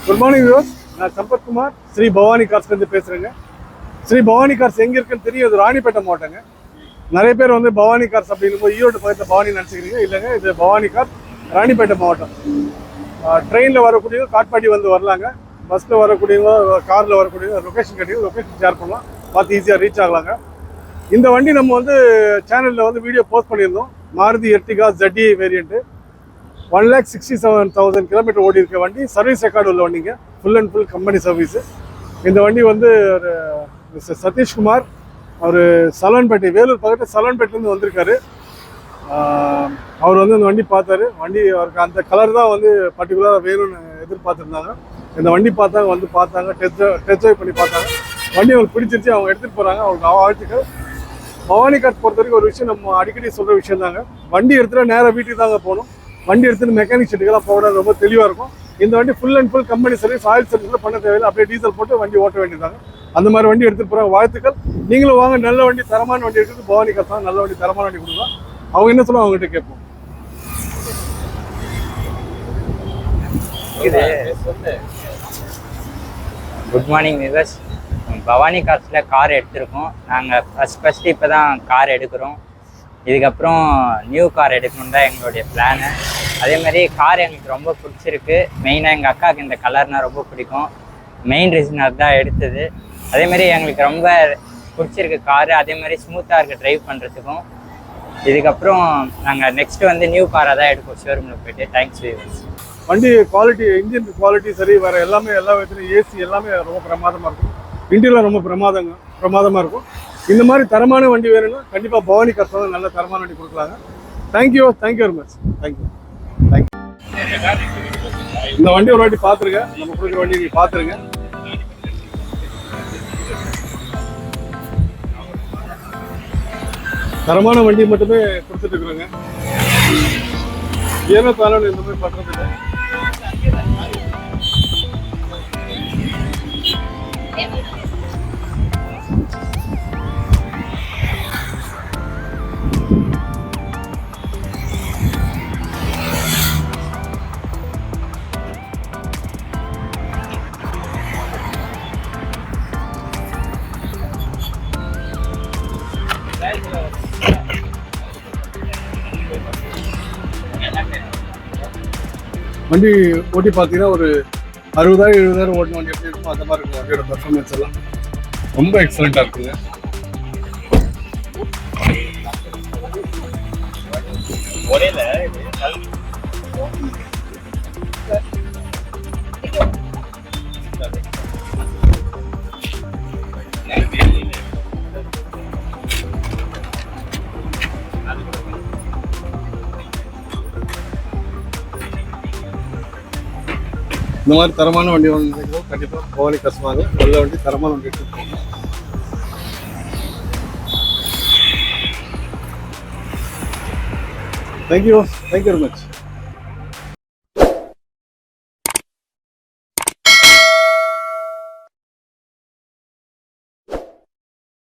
Good morning viewers. நான் சம்பத்குமார் ஸ்ரீ பவானி கார்ஸ்லேருந்து பேசுகிறேங்க. Sri Bhavani cars எங்கே இருக்குன்னு தெரியும், இது ராணிப்பேட்டை மாவட்டங்க. நிறைய பேர் வந்து பவானி கார்ஸ் அப்படின்னு ஈரோடு பக்கத்தில் பவானி நினச்சிக்கிறீங்க. இல்லைங்க, இது பவானி கார் ராணிப்பேட்டை மாவட்டம். ட்ரெயினில் வரக்கூடியவங்க காட்பாடி வந்து வரலாங்க. பஸ்ஸில் வரக்கூடியவங்க, காரில் வரக்கூடியவங்க லொக்கேஷன் கேட்டீங்க, லொக்கேஷன் ஷேர் பண்ணலாம், பார்த்து ஈஸியாக ரீச் ஆகலாங்க. இந்த வண்டி நம்ம வந்து சேனலில் வந்து வீடியோ போஸ்ட் பண்ணியிருந்தோம். Maruti Ertiga ZE variant 1,67,000 kilometre ஓடி இருக்க வண்டி. சர்வீஸ் ரெக்கார்டு உள்ள வண்டிங்க, full and full company service. இந்த வண்டி வந்து மிஸ்டர் சதீஷ்குமார், அவர் சலவன்பேட்டை, வேலூர் பக்கத்தில் சலவன்பேட்டிலேருந்து வந்திருக்காரு. அவர் வந்து இந்த வண்டி பார்த்தாரு. வண்டி அவருக்கு அந்த கலர் தான் வந்து பர்டிகுலராக வேணும்னு எதிர்பார்த்துருந்தாங்க. இந்த வண்டி பார்த்தாங்க, வந்து பார்த்தாங்க, டெஸ்ட் ட்ரைவ் பண்ணி பார்த்தாங்க. வண்டி அவங்களுக்கு பிடிச்சிருச்சு, அவங்க எடுத்துகிட்டு போகிறாங்க. அவங்களுக்கு வாழ்த்துக்கள். பவானி கார்ஸ் பொறுத்த வரைக்கும் ஒரு விஷயம் நம்ம அடிக்கடி சொல்கிற விஷயம் தாங்க, வண்டி எடுத்துகிட்டு நேராக வீட்டுக்கு தாங்க போகணும். வண்டி எடுத்துகிட்டு மெக்கானிக் ஷெட்டுக்கெல்லாம் போக ரொம்ப தெளிவாக இருக்கும். இந்த வண்டி full and full company service, oil சர்வீஸில் பண்ண தேவையில்லை. அப்படியே டீசல் போட்டு வண்டி ஓட்ட வேண்டியதாங்க. அந்த மாதிரி வண்டி எடுத்துகிட்டு போகிறாங்க. வாழ்த்துக்கள். நீங்களும் வாங்க, நல்ல வண்டி, தரமான வண்டி எடுத்துட்டு பவானி கார்ஸ் தான். நல்ல வண்டி, தரமான வண்டி கொடுக்கலாம். அவங்க என்ன சொல்லுவாங்க அவங்ககிட்ட கேட்போம். Good morning viewers. பவானி கார்ஸில் கார் எடுத்திருக்கோம். நாங்கள் ஃபஸ்ட்டு இப்போ தான் கார் எடுக்கிறோம். இதுக்கப்புறம் நியூ கார் எடுக்கணும் தான் எங்களுடைய பிளானு. அதேமாதிரி கார் எங்களுக்கு ரொம்ப பிடிச்சிருக்கு. மெயினாக எங்கள் அக்காவுக்கு இந்த கலர்னால் ரொம்ப பிடிக்கும். மெயின் ரீசன் அதுதான் எடுத்தது. அதேமாதிரி எங்களுக்கு ரொம்ப பிடிச்சிருக்கு காரு. அதேமாதிரி ஸ்மூத்தாக இருக்குது ட்ரைவ் பண்ணுறதுக்கும். இதுக்கப்புறம் நாங்கள் நெக்ஸ்ட்டு வந்து நியூ காராக தான் எடுப்போம் ஷோரூமில் போய்ட்டு. Thanks viewers. வண்டி குவாலிட்டி, இன்ஜின் குவாலிட்டி சரி, வேறு எல்லாமே எல்லா விதத்துலையும் ஏசி எல்லாமே ரொம்ப பிரமாதமாக இருக்கும். இன்டீரியர் ரொம்ப பிரமாதமாக இருக்கும். இந்த மாதிரி தரமான வண்டி வேணும்னா கண்டிப்பாக பவானி கார்ஸ் வந்து நல்ல தரமான வண்டி கொடுக்கலாங்க. Thank you very much. தேங்க்யூ. இந்த வண்டி ஒரு வாட்டி பார்த்துருங்க, நம்ம கொடுக்குற வண்டி நீங்கள் பார்த்துருங்க. தரமான வண்டி மட்டுமே கொடுத்துட்டு இருக்கிறோங்க. ஏனோ தானோ இந்த மாதிரி பண்ணுறதுக்கு வண்டி ஓட்டி பார்த்தீங்கன்னா ஒரு 60,000-70,000 ஓட்டின வண்டி எப்படி இருக்கும் அந்த மாதிரி இருக்கும். வண்டியோட பர்ஃபார்மன்ஸ் எல்லாம் ரொம்ப எக்ஸலண்ட்டாக இருக்குங்க. இந்த மாதிரி தரமான வண்டி வந்து கண்டிப்பாக பவானி கார்ஸ் வாங்க. நல்ல வண்டி, தரமான வண்டி எடுத்துட்டு போங்க. Thank you very much.